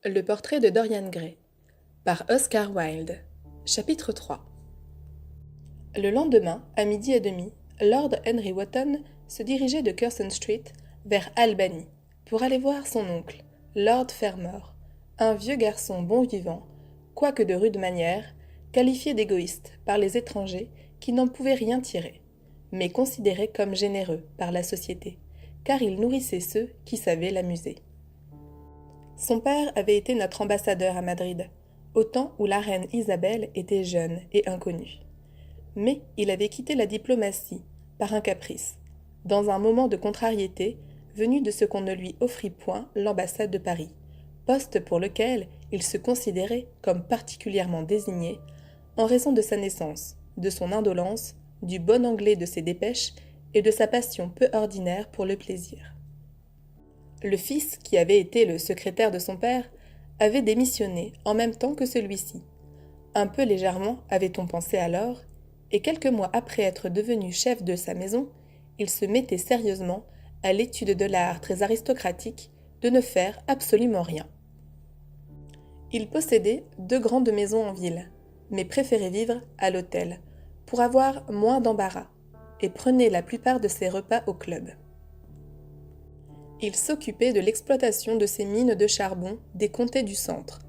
Le portrait de Dorian Gray par Oscar Wilde. Chapitre 3. Le lendemain, à 12h30, Lord Henry Wotton se dirigeait de Curzon Street vers Albany pour aller voir son oncle, Lord Fermor, un vieux garçon bon vivant, quoique de rudes manières, qualifié d'égoïste par les étrangers qui n'en pouvaient rien tirer, mais considéré comme généreux par la société, car il nourrissait ceux qui savaient l'amuser. Son père avait été notre ambassadeur à Madrid, au temps où la reine Isabelle était jeune et inconnue. Mais il avait quitté la diplomatie, par un caprice, dans un moment de contrariété venu de ce qu'on ne lui offrit point l'ambassade de Paris, poste pour lequel il se considérait comme particulièrement désigné, en raison de sa naissance, de son indolence, du bon anglais de ses dépêches et de sa passion peu ordinaire pour le plaisir. Le fils, qui avait été le secrétaire de son père, avait démissionné en même temps que celui-ci. Un peu légèrement avait-on pensé alors, et quelques mois après être devenu chef de sa maison, il se mettait sérieusement à l'étude de l'art très aristocratique de ne faire absolument rien. Il possédait 2 grandes maisons en ville, mais préférait vivre à l'hôtel, pour avoir moins d'embarras, et prenait la plupart de ses repas au club. Il s'occupait de l'exploitation de ces mines de charbon des comtés du centre,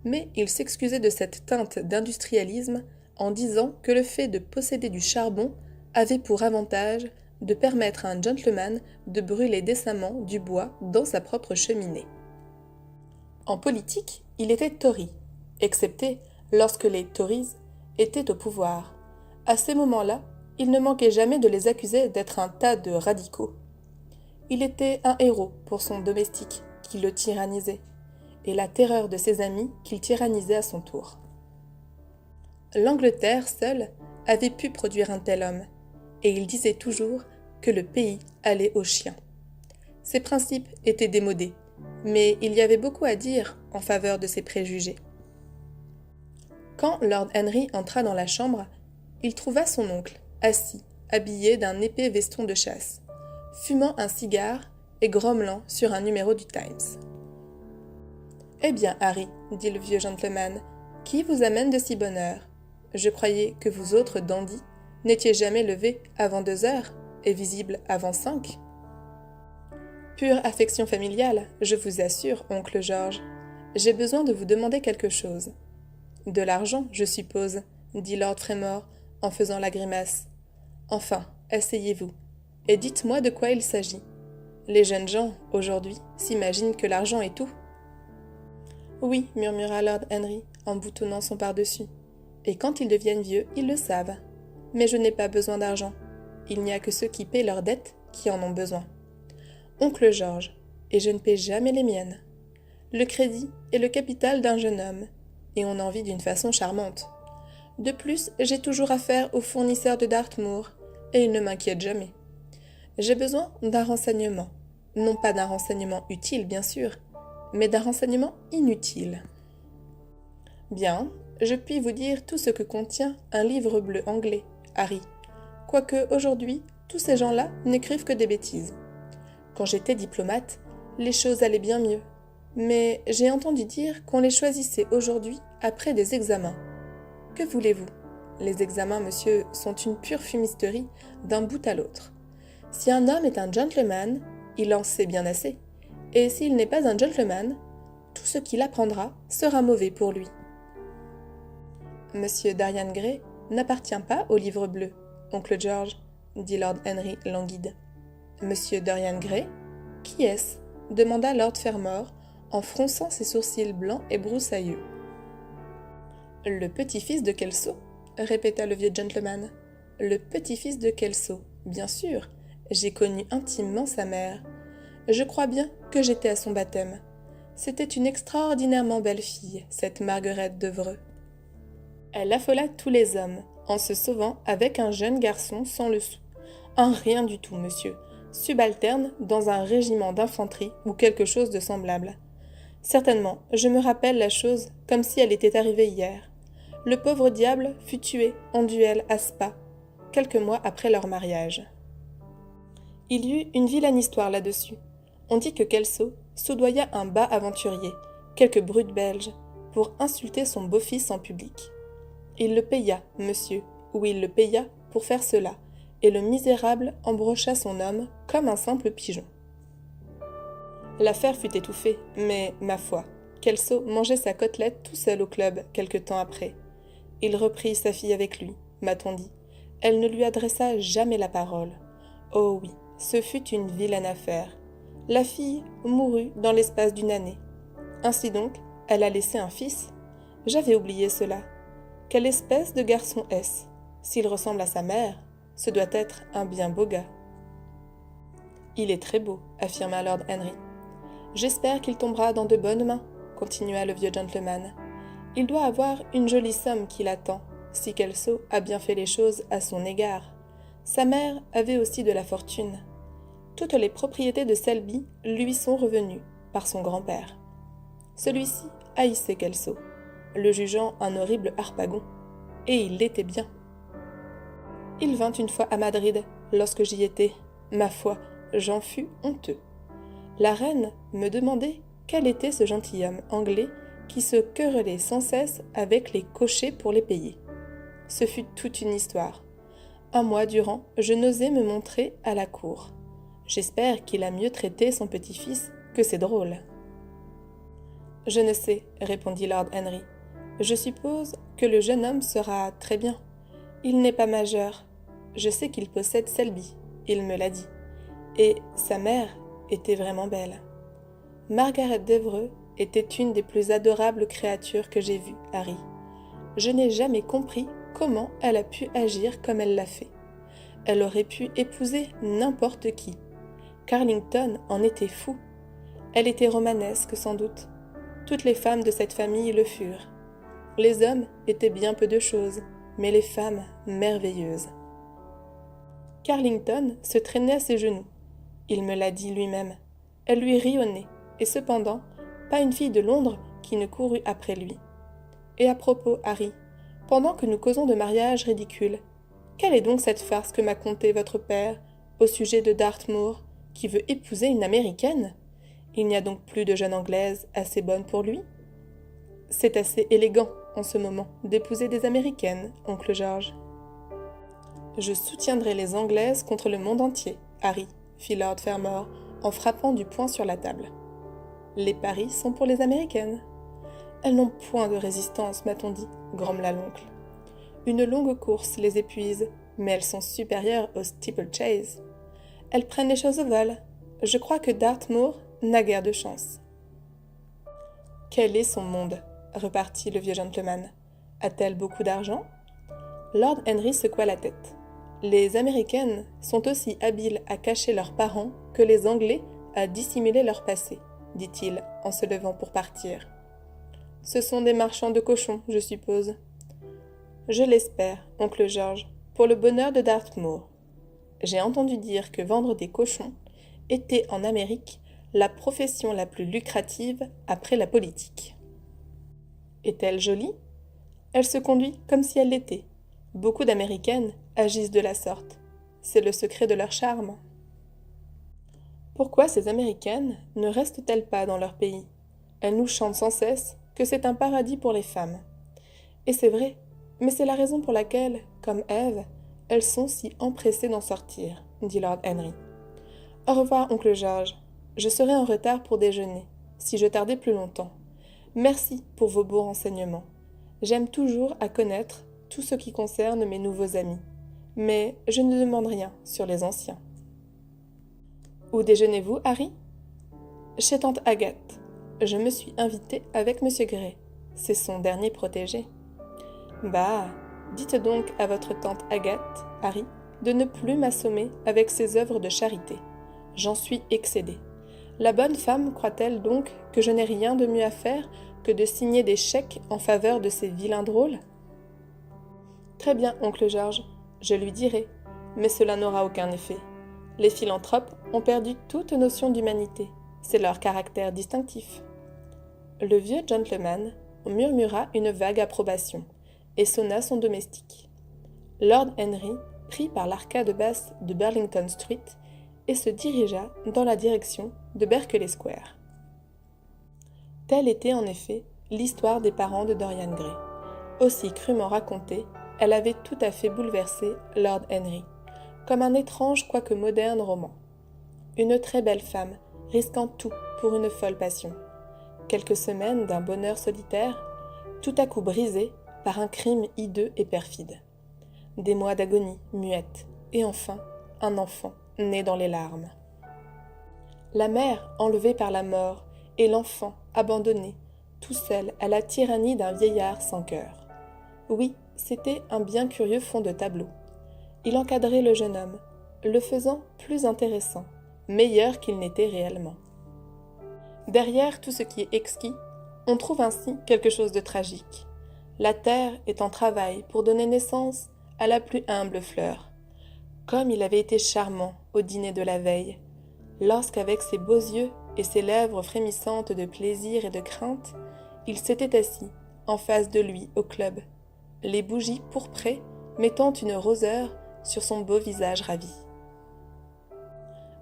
mais il s'excusait de cette teinte d'industrialisme en disant que le fait de posséder du charbon avait pour avantage de permettre à un gentleman de brûler décemment du bois dans sa propre cheminée. En politique, il était Tory, excepté lorsque les Tories étaient au pouvoir. À ces moments-là, il ne manquait jamais de les accuser d'être un tas de radicaux. Il était un héros pour son domestique, qui le tyrannisait, et la terreur de ses amis qu'il tyrannisait à son tour. L'Angleterre seule avait pu produire un tel homme, et il disait toujours que le pays allait aux chiens. Ses principes étaient démodés, mais il y avait beaucoup à dire en faveur de ses préjugés. Quand Lord Henry entra dans la chambre, il trouva son oncle, assis, habillé d'un épais veston de chasse, fumant un cigare et grommelant sur un numéro du Times. « Eh bien, Harry, dit le vieux gentleman, qui vous amène de si bonne heure ? Je croyais que vous autres dandys n'étiez jamais levés avant 2 heures et visibles avant 5. Pure affection familiale, je vous assure, oncle George. J'ai besoin de vous demander quelque chose. De l'argent, je suppose, dit Lord Fermor en faisant la grimace. Enfin, asseyez-vous. Et dites-moi de quoi il s'agit. Les jeunes gens, aujourd'hui, s'imaginent que l'argent est tout. Oui, murmura Lord Henry, en boutonnant son pardessus. Et quand ils deviennent vieux, ils le savent. Mais je n'ai pas besoin d'argent. Il n'y a que ceux qui paient leurs dettes qui en ont besoin. Oncle George, et je ne paie jamais les miennes. Le crédit est le capital d'un jeune homme, et on en vit d'une façon charmante. De plus, j'ai toujours affaire aux fournisseurs de Dartmoor, et ils ne m'inquiètent jamais. J'ai besoin d'un renseignement, non pas d'un renseignement utile bien sûr, mais d'un renseignement inutile. Bien, je puis vous dire tout ce que contient un livre bleu anglais, Harry, quoique aujourd'hui tous ces gens-là n'écrivent que des bêtises. Quand j'étais diplomate, les choses allaient bien mieux, mais j'ai entendu dire qu'on les choisissait aujourd'hui après des examens. Que voulez-vous ? Les examens, monsieur, sont une pure fumisterie d'un bout à l'autre. Si un homme est un gentleman, il en sait bien assez, et s'il n'est pas un gentleman, tout ce qu'il apprendra sera mauvais pour lui. Monsieur Dorian Gray n'appartient pas au livre bleu, oncle George, dit Lord Henry languide. Monsieur Dorian Gray ? Qui est-ce ? Demanda Lord Fermor en fronçant ses sourcils blancs et broussailleux. Le petit-fils de Kelso ? Répéta le vieux gentleman. Le petit-fils de Kelso, bien sûr. J'ai connu intimement sa mère. Je crois bien que j'étais à son baptême. C'était une extraordinairement belle fille, cette Margaret Devereux. Elle affola tous les hommes, en se sauvant avec un jeune garçon sans le sou. Un rien du tout, monsieur, subalterne dans un régiment d'infanterie ou quelque chose de semblable. Certainement, je me rappelle la chose comme si elle était arrivée hier. Le pauvre diable fut tué en duel à Spa, quelques mois après leur mariage. Il y eut une vilaine histoire là-dessus. On dit que Kelso soudoya un bas aventurier, quelque brute belge, pour insulter son beau-fils en public. Il le paya, monsieur, ou il le paya pour faire cela, et le misérable embrocha son homme comme un simple pigeon. L'affaire fut étouffée, mais, ma foi, Kelso mangeait sa côtelette tout seul au club quelque temps après. Il reprit sa fille avec lui, m'a-t-on dit. Elle ne lui adressa jamais la parole. Oh oui, ce fut une vilaine affaire. La fille mourut dans l'espace d'une année. Ainsi donc, elle a laissé un fils. J'avais oublié cela. Quelle espèce de garçon est-ce? S'il ressemble à sa mère, ce doit être un bien beau gars. Il est très beau, affirma Lord Henry. J'espère qu'il tombera dans de bonnes mains, continua le vieux gentleman. Il doit avoir une jolie somme qui l'attend, si Kelso a bien fait les choses à son égard. Sa mère avait aussi de la fortune. Toutes les propriétés de Selby lui sont revenues, par son grand-père. Celui-ci haïssait Kelso, le jugeant un horrible harpagon, et il l'était bien. Il vint une fois à Madrid, lorsque j'y étais. Ma foi, j'en fus honteux. La reine me demandait quel était ce gentilhomme anglais qui se querellait sans cesse avec les cochers pour les payer. Ce fut toute une histoire. Un mois durant, je n'osais me montrer à la cour. J'espère qu'il a mieux traité son petit-fils que c'est drôle. Je ne sais, répondit Lord Henry. Je suppose que le jeune homme sera très bien. Il n'est pas majeur. Je sais qu'il possède Selby, il me l'a dit. Et sa mère était vraiment belle. Margaret d'Evreux était une des plus adorables créatures que j'ai vues, Harry. Je n'ai jamais compris comment elle a pu agir comme elle l'a fait. Elle aurait pu épouser n'importe qui. Carlington en était fou. Elle était romanesque sans doute. Toutes les femmes de cette famille le furent. Les hommes étaient bien peu de choses, mais les femmes merveilleuses. Carlington se traînait à ses genoux. Il me l'a dit lui-même. Elle lui rit au nez, et cependant, pas une fille de Londres qui ne courut après lui. Et à propos, Harry, pendant que nous causons de mariage ridicule, quelle est donc cette farce que m'a contée votre père au sujet de Dartmoor, qui veut épouser une Américaine? Il n'y a donc plus de jeune Anglaise assez bonne pour lui? C'est assez élégant, en ce moment, d'épouser des Américaines, oncle George. Je soutiendrai les Anglaises contre le monde entier, Harry, fit Lord Fermor, en frappant du poing sur la table. Les paris sont pour les Américaines. Elles n'ont point de résistance, m'a-t-on dit, grommela l'oncle. Une longue course les épuise, mais elles sont supérieures au steeplechase. Elles prennent les choses au vol. Je crois que Dartmoor n'a guère de chance. Quel est son monde? Repartit le vieux gentleman. A-t-elle beaucoup d'argent? Lord Henry secoua la tête. Les Américaines sont aussi habiles à cacher leurs parents que les Anglais à dissimuler leur passé, dit-il en se levant pour partir. Ce sont des marchands de cochons, je suppose. Je l'espère, oncle George, pour le bonheur de Dartmoor. J'ai entendu dire que vendre des cochons était en Amérique la profession la plus lucrative après la politique. Est-elle jolie? Elle se conduit comme si elle l'était. Beaucoup d'Américaines agissent de la sorte. C'est le secret de leur charme. Pourquoi ces Américaines ne restent-elles pas dans leur pays? Elles nous chantent sans cesse que c'est un paradis pour les femmes. Et c'est vrai, mais c'est la raison pour laquelle, comme Ève, elles sont si empressées d'en sortir, dit Lord Henry. Au revoir, oncle George. Je serai en retard pour déjeuner, si je tardais plus longtemps. Merci pour vos beaux renseignements. J'aime toujours à connaître tout ce qui concerne mes nouveaux amis, mais je ne demande rien sur les anciens. Où déjeunez-vous, Harry? Chez tante Agathe. Je me suis invitée avec monsieur Gray. C'est son dernier protégé. Bah, dites donc à votre tante Agathe, Harry, de ne plus m'assommer avec ses œuvres de charité. J'en suis excédée. La bonne femme croit-elle donc que je n'ai rien de mieux à faire que de signer des chèques en faveur de ces vilains drôles? Très bien, oncle George, je lui dirai, mais cela n'aura aucun effet. Les philanthropes ont perdu toute notion d'humanité, c'est leur caractère distinctif. Le vieux gentleman murmura une vague approbation et sonna son domestique. Lord Henry prit par l'arcade basse de Burlington Street et se dirigea dans la direction de Berkeley Square. Telle était en effet l'histoire des parents de Dorian Gray. Aussi crûment racontée, elle avait tout à fait bouleversé Lord Henry, comme un étrange quoique moderne roman. Une très belle femme, risquant tout pour une folle passion. Quelques semaines d'un bonheur solitaire, tout à coup brisé par un crime hideux et perfide. Des mois d'agonie muette, et enfin, un enfant né dans les larmes. La mère enlevée par la mort, et l'enfant abandonné, tout seul à la tyrannie d'un vieillard sans cœur. Oui, c'était un bien curieux fond de tableau. Il encadrait le jeune homme, le faisant plus intéressant, meilleur qu'il n'était réellement. Derrière tout ce qui est exquis, on trouve ainsi quelque chose de tragique. La terre est en travail pour donner naissance à la plus humble fleur. Comme il avait été charmant au dîner de la veille, lorsqu'avec ses beaux yeux et ses lèvres frémissantes de plaisir et de crainte, il s'était assis en face de lui au club, les bougies pourprées mettant une roseur sur son beau visage ravi.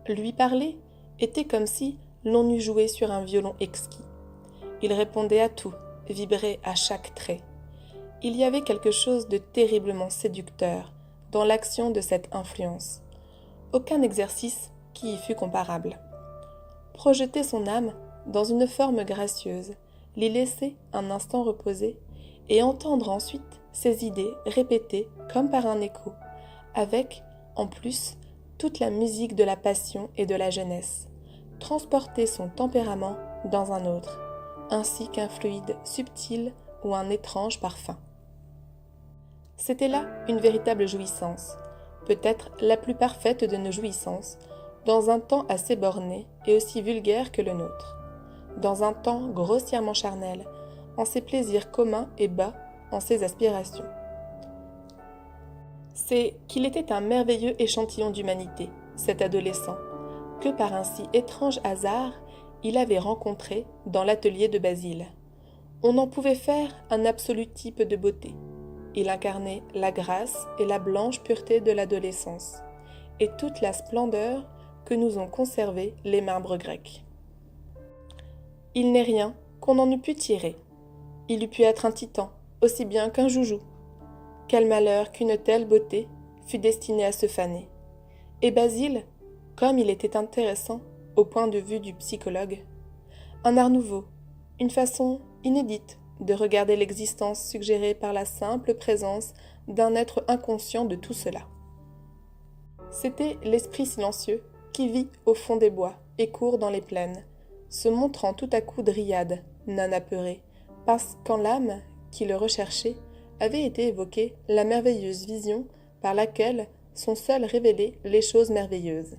Lui parler était comme si l'on eût joué sur un violon exquis. Il répondait à tout, vibrait à chaque trait. Il y avait quelque chose de terriblement séducteur dans l'action de cette influence. Aucun exercice qui y fût comparable. Projeter son âme dans une forme gracieuse, l'y laisser un instant reposer et entendre ensuite ses idées répétées comme par un écho, avec, en plus, toute la musique de la passion et de la jeunesse, transporter son tempérament dans un autre, ainsi qu'un fluide subtil ou un étrange parfum. C'était là une véritable jouissance, peut-être la plus parfaite de nos jouissances, dans un temps assez borné et aussi vulgaire que le nôtre, dans un temps grossièrement charnel, en ses plaisirs communs et bas en ses aspirations. C'est qu'il était un merveilleux échantillon d'humanité, cet adolescent, que par un si étrange hasard il avait rencontré dans l'atelier de Basile. On en pouvait faire un absolu type de beauté. Il incarnait la grâce et la blanche pureté de l'adolescence, et toute la splendeur que nous ont conservé les marbres grecs. Il n'est rien qu'on en eût pu tirer. Il eût pu être un titan, aussi bien qu'un joujou. Quel malheur qu'une telle beauté fût destinée à se faner. Et Basile, comme il était intéressant au point de vue du psychologue, un art nouveau, une façon inédite de regarder l'existence suggérée par la simple présence d'un être inconscient de tout cela. C'était l'esprit silencieux qui vit au fond des bois et court dans les plaines, se montrant tout à coup dryade, non apeuré, parce qu'en l'âme qui le recherchait avait été évoquée la merveilleuse vision par laquelle sont seules révélées les choses merveilleuses.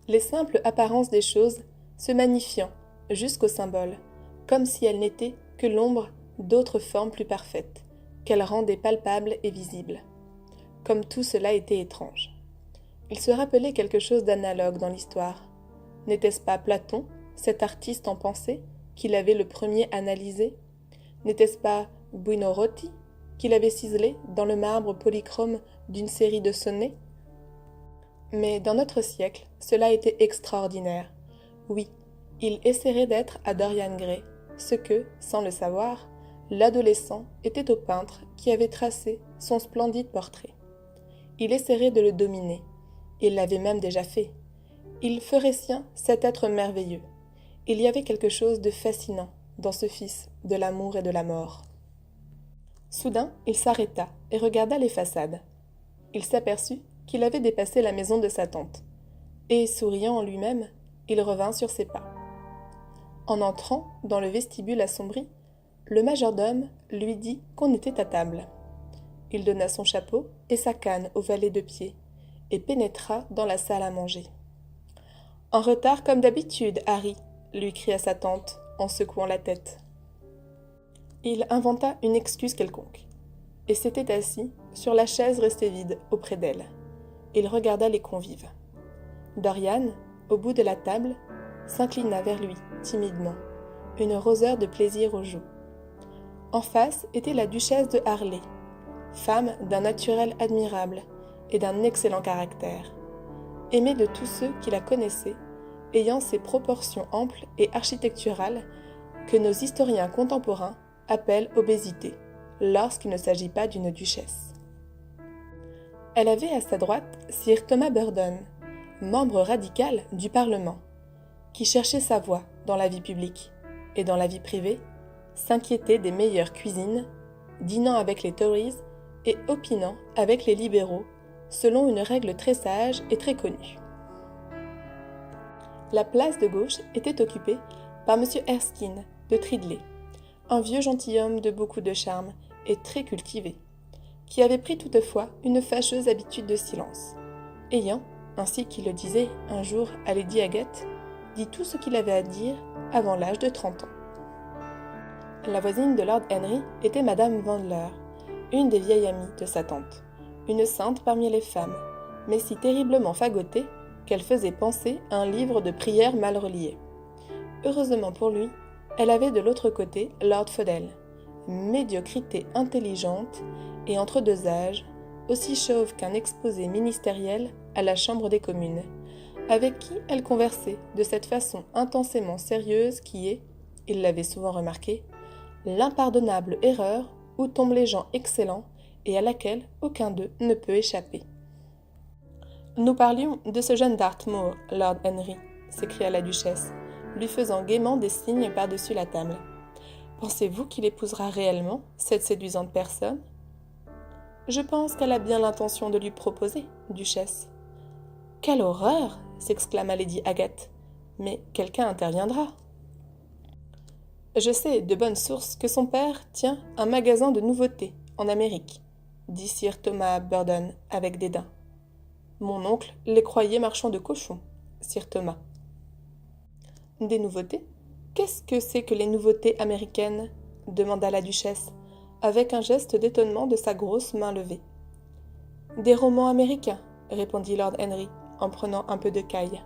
Les simples apparences des choses se magnifiant jusqu'au symbole, comme si elles n'étaient que l'ombre d'autres formes plus parfaites, qu'elles rendaient palpables et visibles. Comme tout cela était étrange. Il se rappelait quelque chose d'analogue dans l'histoire. N'était-ce pas Platon, cet artiste en pensée, qui l'avait le premier analysé? N'était-ce pas Buonarroti, qui l'avait ciselé dans le marbre polychrome d'une série de sonnets? Mais dans notre siècle, cela était extraordinaire. Oui, il essaierait d'être à Dorian Gray, ce que, sans le savoir, l'adolescent était au peintre qui avait tracé son splendide portrait. Il essaierait de le dominer. Il l'avait même déjà fait. Il ferait sien cet être merveilleux. Il y avait quelque chose de fascinant dans ce fils de l'amour et de la mort. Soudain, il s'arrêta et regarda les façades. Il s'aperçut qu'il avait dépassé la maison de sa tante. Et, souriant en lui-même, il revint sur ses pas. En entrant dans le vestibule assombri, le majordome lui dit qu'on était à table. Il donna son chapeau et sa canne au valet de pied et pénétra dans la salle à manger. « En retard comme d'habitude, Harry !» lui cria sa tante en secouant la tête. Il inventa une excuse quelconque et s'était assis sur la chaise restée vide auprès d'elle. Il regarda les convives. Dorian, au bout de la table, s'inclina vers lui timidement, une roseur de plaisir aux joues. En face était la duchesse de Harley, femme d'un naturel admirable et d'un excellent caractère, aimée de tous ceux qui la connaissaient, ayant ses proportions amples et architecturales que nos historiens contemporains appellent obésité, lorsqu'il ne s'agit pas d'une duchesse. Elle avait à sa droite Sir Thomas Burdon, membre radical du Parlement, qui cherchait sa voie dans la vie publique et dans la vie privée, s'inquiétait des meilleures cuisines, dînant avec les Tories et opinant avec les libéraux, selon une règle très sage et très connue. La place de gauche était occupée par M. Erskine de Tridley, un vieux gentilhomme de beaucoup de charme et très cultivé, qui avait pris toutefois une fâcheuse habitude de silence, ayant, ainsi qu'il le disait un jour à Lady Agathe, dit tout ce qu'il avait à dire avant l'âge de 30 ans. La voisine de Lord Henry était Madame Vandler, une des vieilles amies de sa tante, une sainte parmi les femmes, mais si terriblement fagotée qu'elle faisait penser à un livre de prières mal relié. Heureusement pour lui, elle avait de l'autre côté Lord Faudel, médiocrité intelligente et entre deux âges, aussi chauve qu'un exposé ministériel à la Chambre des communes, avec qui elle conversait de cette façon intensément sérieuse qui est, il l'avait souvent remarqué, l'impardonnable erreur où tombent les gens excellents et à laquelle aucun d'eux ne peut échapper. « Nous parlions de ce jeune Dartmoor, Lord Henry, » s'écria la duchesse, lui faisant gaiement des signes par-dessus la table. « Pensez-vous qu'il épousera réellement cette séduisante personne ?»« Je pense qu'elle a bien l'intention de lui proposer, duchesse. »« Quelle horreur !» s'exclama Lady Agathe. « Mais quelqu'un interviendra. » « Je sais de bonnes sources que son père tient un magasin de nouveautés en Amérique, » dit Sir Thomas Burdon avec dédain. « Mon oncle les croyait marchands de cochons, Sir Thomas. »« Des nouveautés ? Qu'est-ce que c'est que les nouveautés américaines ?» demanda la duchesse, avec un geste d'étonnement de sa grosse main levée. « Des romans américains, » répondit Lord Henry, en prenant un peu de caille.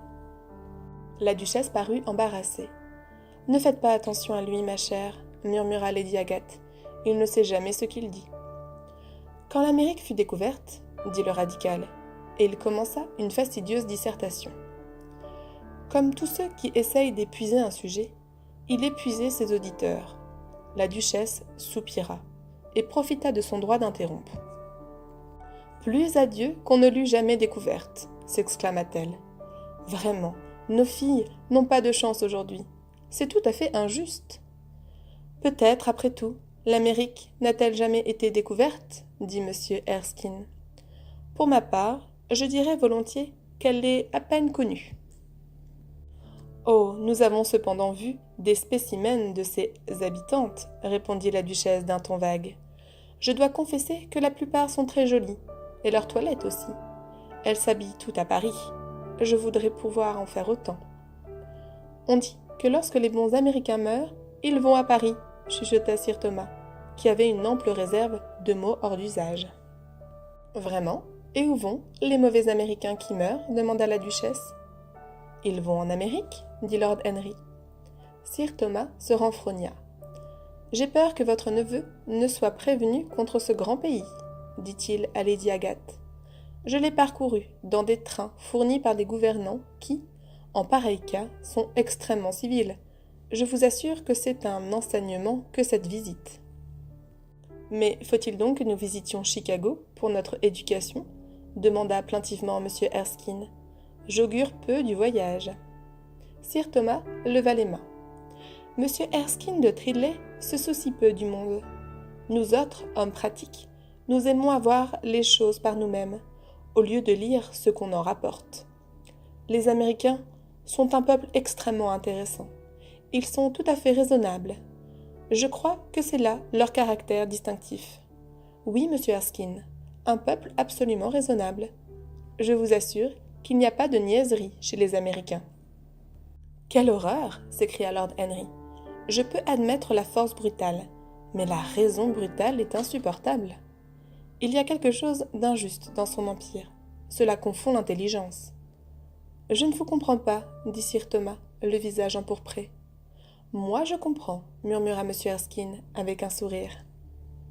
La duchesse parut embarrassée. « Ne faites pas attention à lui, ma chère, » murmura Lady Agathe. « Il ne sait jamais ce qu'il dit. » Quand l'Amérique fut découverte, dit le radical, et il commença une fastidieuse dissertation. Comme tous ceux qui essayent d'épuiser un sujet, il épuisait ses auditeurs. La duchesse soupira et profita de son droit d'interrompre. « Plus à Dieu qu'on ne l'eût jamais découverte, » s'exclama-t-elle. « Vraiment, nos filles n'ont pas de chance aujourd'hui. C'est tout à fait injuste. »« Peut-être, après tout, l'Amérique n'a-t-elle jamais été découverte ?» dit M. Erskine. « Pour ma part, je dirais volontiers qu'elle l'est à peine connue. »« Oh, nous avons cependant vu des spécimens de ses habitantes, » répondit la duchesse d'un ton vague. « Je dois confesser que la plupart sont très jolies, et leur toilette aussi. Elles s'habillent toutes à Paris. Je voudrais pouvoir en faire autant. »« On dit que lorsque les bons Américains meurent, ils vont à Paris, » chuchota Sir Thomas, qui avait une ample réserve de mots hors d'usage. « Vraiment ? Et où vont les mauvais Américains qui meurent ?» demanda la duchesse. « Ils vont en Amérique, » dit Lord Henry. Sir Thomas se renfrogna. « J'ai peur que votre neveu ne soit prévenu contre ce grand pays, » dit-il à Lady Agathe. « Je l'ai parcouru dans des trains fournis par des gouvernants qui, en pareil cas, sont extrêmement civils. Je vous assure que c'est un enseignement que cette visite. » « Mais faut-il donc que nous visitions Chicago pour notre éducation ?» demanda plaintivement M. Erskine. « J'augure peu du voyage. » Sir Thomas leva les mains. « M. Erskine de Tridley se soucie peu du monde. Nous autres, hommes pratiques, nous aimons avoir les choses par nous-mêmes, au lieu de lire ce qu'on en rapporte. Les Américains sont un peuple extrêmement intéressant. Ils sont tout à fait raisonnables. Je crois que c'est là leur caractère distinctif. Oui, monsieur Erskine, un peuple absolument raisonnable. Je vous assure qu'il n'y a pas de niaiserie chez les Américains. »« Quelle horreur !» s'écria Lord Henry. « Je peux admettre la force brutale, mais la raison brutale est insupportable. Il y a quelque chose d'injuste dans son empire. Cela confond l'intelligence. »« Je ne vous comprends pas, » dit Sir Thomas, le visage empourpré. « Moi, je comprends, » murmura M. Erskine avec un sourire.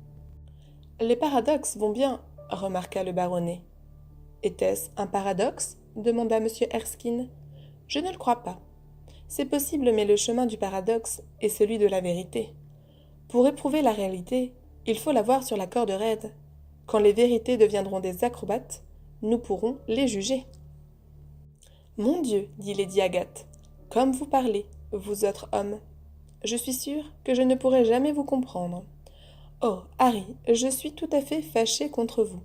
« Les paradoxes vont bien, » remarqua le baronnet. « Était-ce un paradoxe » demanda M. Erskine. « Je ne le crois pas. C'est possible, mais le chemin du paradoxe est celui de la vérité. Pour éprouver la réalité, il faut la voir sur la corde raide. Quand les vérités deviendront des acrobates, nous pourrons les juger. Mon Dieu, dit Lady Agathe, comme vous parlez, vous autres hommes. Je suis sûre que je ne pourrai jamais vous comprendre. Oh, Harry, je suis tout à fait fâchée contre vous.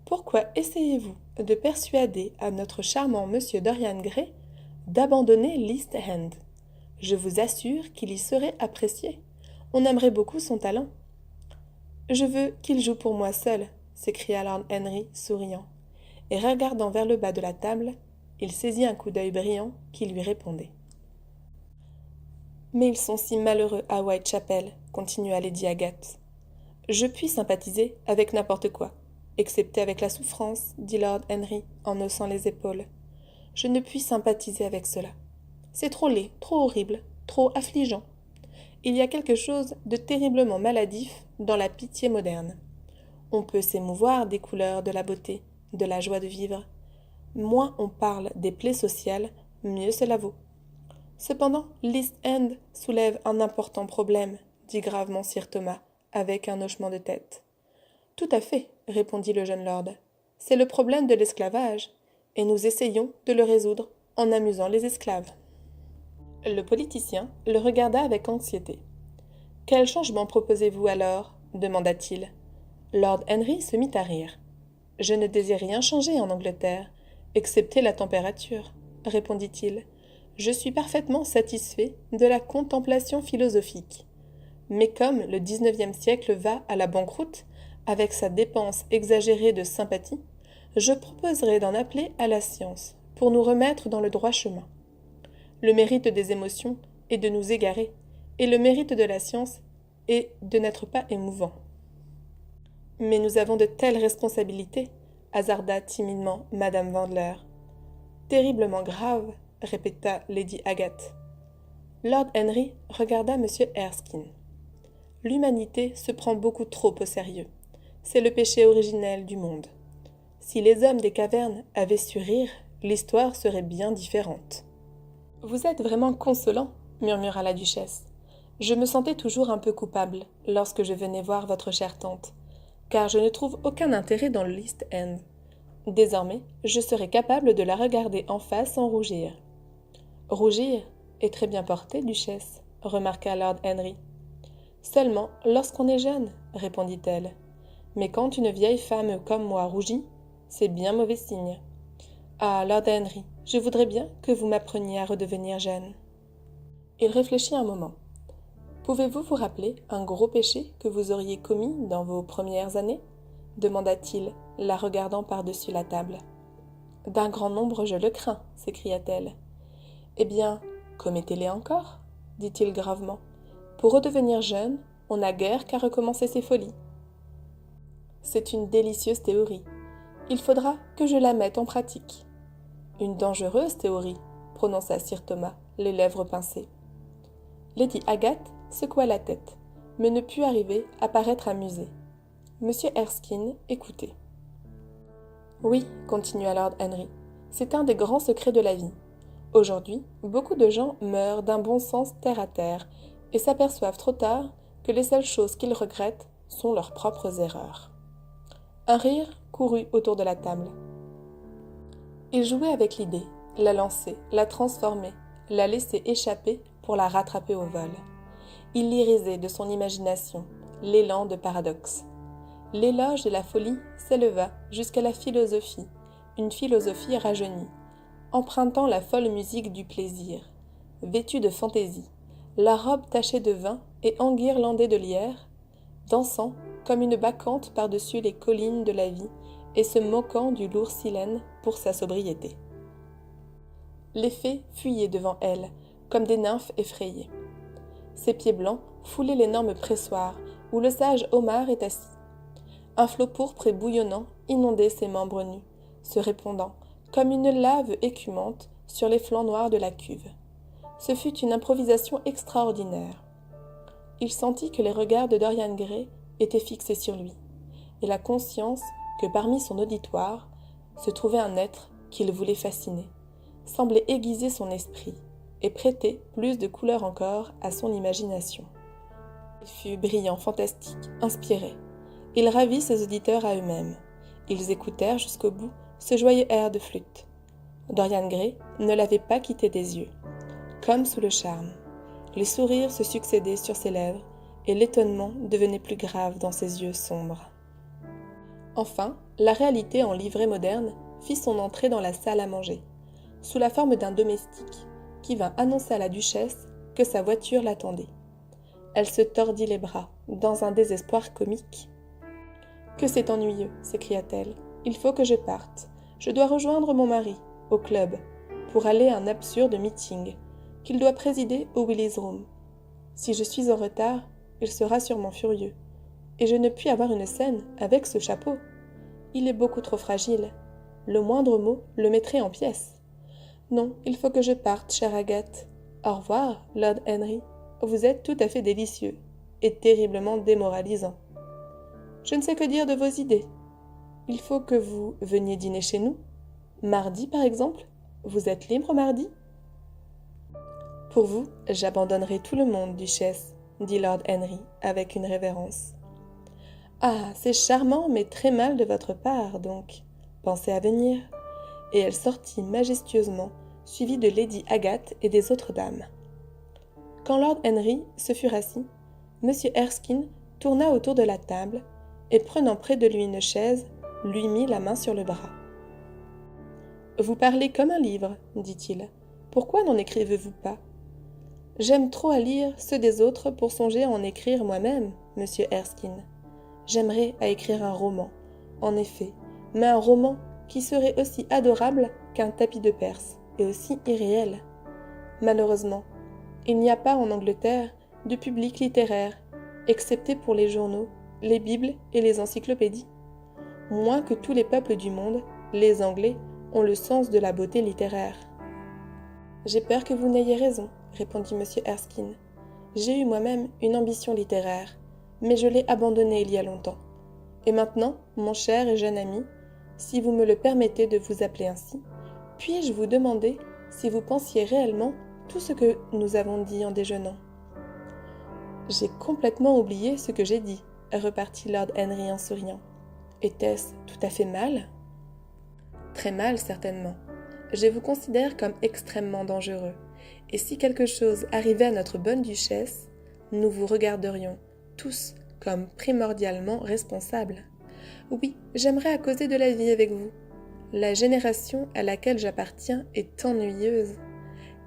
Pourquoi essayez-vous de persuader à notre charmant monsieur Dorian Gray d'abandonner l'East End? Je vous assure qu'il y serait apprécié. On aimerait beaucoup son talent. Je veux qu'il joue pour moi seul, s'écria Lord Henry, souriant. Et regardant vers le bas de la table, il saisit un coup d'œil brillant qui lui répondait. Mais ils sont si malheureux à Whitechapel, continua Lady Agathe. Je puis sympathiser avec n'importe quoi, excepté avec la souffrance, dit Lord Henry en haussant les épaules. Je ne puis sympathiser avec cela. C'est trop laid, trop horrible, trop affligeant. Il y a quelque chose de terriblement maladif dans la pitié moderne. On peut s'émouvoir des couleurs, de la beauté, de la joie de vivre. Moins on parle des plaies sociales, mieux cela vaut. Cependant, l'East End soulève un important problème, dit gravement Sir Thomas, avec un hochement de tête. Tout à fait, répondit le jeune lord. C'est le problème de l'esclavage, et nous essayons de le résoudre en amusant les esclaves. Le politicien le regarda avec anxiété. Quel changement proposez-vous alors demanda-t-il. Lord Henry se mit à rire. Je ne désire rien changer en Angleterre, excepté la température, répondit-il. Je suis parfaitement satisfait de la contemplation philosophique. Mais comme le XIXe siècle va à la banqueroute, avec sa dépense exagérée de sympathie, je proposerai d'en appeler à la science, pour nous remettre dans le droit chemin. Le mérite des émotions est de nous égarer, et le mérite de la science est de n'être pas émouvant. Mais nous avons de telles responsabilités, hasarda timidement Madame Vandeleur. Terriblement grave, répéta Lady Agathe. Lord Henry regarda M. Erskine. L'humanité se prend beaucoup trop au sérieux. C'est le péché originel du monde. Si les hommes des cavernes avaient su rire, l'histoire serait bien différente. Vous êtes vraiment consolant, murmura la duchesse. Je me sentais toujours un peu coupable lorsque je venais voir votre chère tante, car je ne trouve aucun intérêt dans l'East End. Désormais, je serai capable de la regarder en face sans rougir. Rougir est très bien porté, duchesse, remarqua Lord Henry. Seulement lorsqu'on est jeune, répondit-elle. Mais quand une vieille femme comme moi rougit, c'est bien mauvais signe. Ah, Lord Henry, je voudrais bien que vous m'appreniez à redevenir jeune. Il réfléchit un moment. Pouvez-vous vous rappeler un gros péché que vous auriez commis dans vos premières années demanda-t-il, la regardant par-dessus la table. D'un grand nombre, je le crains, s'écria-t-elle. Eh bien, commettez-les encore, dit-il gravement. Pour redevenir jeune, on n'a guère qu'à recommencer ses folies. C'est une délicieuse théorie. Il faudra que je la mette en pratique. Une dangereuse théorie, prononça Sir Thomas, les lèvres pincées. Lady Agathe secoua la tête, mais ne put arriver à paraître amusée. Monsieur Erskine écoutait. Oui, continua Lord Henry, c'est un des grands secrets de la vie. Aujourd'hui, beaucoup de gens meurent d'un bon sens terre à terre et s'aperçoivent trop tard que les seules choses qu'ils regrettent sont leurs propres erreurs. Un rire courut autour de la table. Il jouait avec l'idée, la lançait, la transformait, la laissait échapper pour la rattraper au vol. Il l'irisait de son imagination, l'élan de paradoxe. L'éloge de la folie s'éleva jusqu'à la philosophie, une philosophie rajeunie, empruntant la folle musique du plaisir, vêtue de fantaisie, la robe tachée de vin et enguirlandée de lierre, dansant comme une bacchante par-dessus les collines de la vie et se moquant du lourd silène pour sa sobriété. Les fées fuyaient devant elle, comme des nymphes effrayées. Ses pieds blancs foulaient l'énorme pressoir où le sage Omar est assis. Un flot pourpre et bouillonnant inondait ses membres nus, se répandant, comme une lave écumante, sur les flancs noirs de la cuve. Ce fut une improvisation extraordinaire. Il sentit que les regards de Dorian Gray étaient fixés sur lui, et la conscience que parmi son auditoire se trouvait un être qu'il voulait fasciner, semblait aiguiser son esprit, et prêter plus de couleurs encore à son imagination. Il fut brillant, fantastique, inspiré. Il ravit ses auditeurs à eux-mêmes. Ils écoutèrent jusqu'au bout ce joyeux air de flûte. Dorian Gray ne l'avait pas quitté des yeux. Comme sous le charme, les sourires se succédaient sur ses lèvres et l'étonnement devenait plus grave dans ses yeux sombres. Enfin, la réalité en livrée moderne fit son entrée dans la salle à manger, sous la forme d'un domestique qui vint annoncer à la duchesse que sa voiture l'attendait. Elle se tordit les bras, dans un désespoir comique. « Que c'est ennuyeux !» s'écria-t-elle. « Il faut que je parte. Je dois rejoindre mon mari, au club, pour aller à un absurde meeting, qu'il doit présider au Willys Room. Si je suis en retard, il sera sûrement furieux. Et je ne puis avoir une scène avec ce chapeau. Il est beaucoup trop fragile. Le moindre mot le mettrait en pièces. Non, il faut que je parte, chère Agathe. Au revoir, Lord Henry. Vous êtes tout à fait délicieux et terriblement démoralisant. Je ne sais que dire de vos idées. Il faut que vous veniez dîner chez nous. Mardi, par exemple. Vous êtes libre mardi ? Pour vous, j'abandonnerai tout le monde, duchesse, dit Lord Henry avec une révérence. Ah, c'est charmant, mais très mal de votre part, donc. Pensez à venir. Et elle sortit majestueusement, suivie de Lady Agathe et des autres dames. Quand Lord Henry se fut assis, M. Erskine tourna autour de la table et, prenant près de lui une chaise, lui mit la main sur le bras. « Vous parlez comme un livre, dit-il. Pourquoi n'en écrivez-vous pas ? J'aime trop à lire ceux des autres pour songer à en écrire moi-même, monsieur Erskine. J'aimerais à écrire un roman, en effet, mais un roman qui serait aussi adorable qu'un tapis de Perse et aussi irréel. Malheureusement, il n'y a pas en Angleterre de public littéraire, excepté pour les journaux, les bibles et les encyclopédies. Moins que tous les peuples du monde, les Anglais ont le sens de la beauté littéraire. J'ai peur que vous n'ayez raison, répondit M. Erskine. J'ai eu moi-même une ambition littéraire, mais je l'ai abandonnée il y a longtemps. Et maintenant, mon cher et jeune ami, si vous me le permettez de vous appeler ainsi, puis-je vous demander si vous pensiez réellement tout ce que nous avons dit en déjeunant ? J'ai complètement oublié ce que j'ai dit, repartit Lord Henry en souriant. Était-ce tout à fait mal ? Très mal, certainement. Je vous considère comme extrêmement dangereux, et si quelque chose arrivait à notre bonne duchesse, nous vous regarderions, tous, comme primordialement responsables. Oui, j'aimerais à causer de la vie avec vous. La génération à laquelle j'appartiens est ennuyeuse.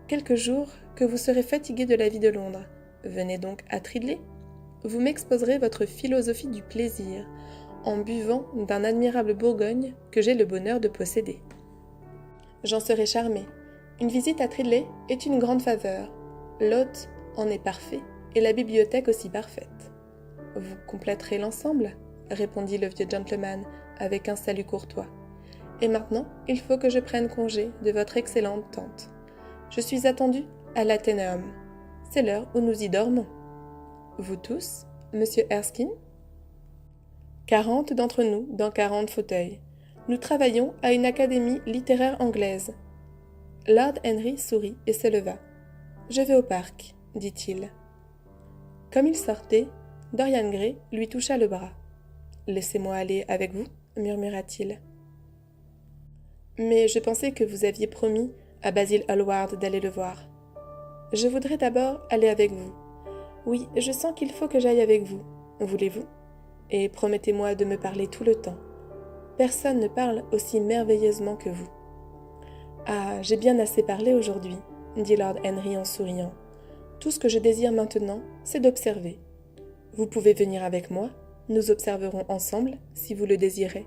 Quelques jours que vous serez fatigué de la vie de Londres. Venez donc à Tridley. Vous m'exposerez votre philosophie du plaisir, en buvant d'un admirable Bourgogne que j'ai le bonheur de posséder. J'en serai charmée. Une visite à Tridley est une grande faveur. L'hôte en est parfait, et la bibliothèque aussi parfaite. Vous compléterez l'ensemble, répondit le vieux gentleman avec un salut courtois. Et maintenant, il faut que je prenne congé de votre excellente tante. Je suis attendue à l'Athénéum. C'est l'heure où nous y dormons. Vous tous, monsieur Erskine ? 40 d'entre nous dans 40 fauteuils. Nous travaillons à une académie littéraire anglaise. Lord Henry sourit et se leva. « Je vais au parc, dit-il. » Comme il sortait, Dorian Gray lui toucha le bras. « Laissez-moi aller avec vous, murmura-t-il. « Mais je pensais que vous aviez promis à Basil Hallward d'aller le voir. »« Je voudrais d'abord aller avec vous. Oui, je sens qu'il faut que j'aille avec vous. Voulez-vous ? Et promettez-moi de me parler tout le temps. Personne ne parle aussi merveilleusement que vous. »« Ah, j'ai bien assez parlé aujourd'hui, » dit Lord Henry en souriant. « Tout ce que je désire maintenant, c'est d'observer. Vous pouvez venir avec moi, nous observerons ensemble, si vous le désirez. »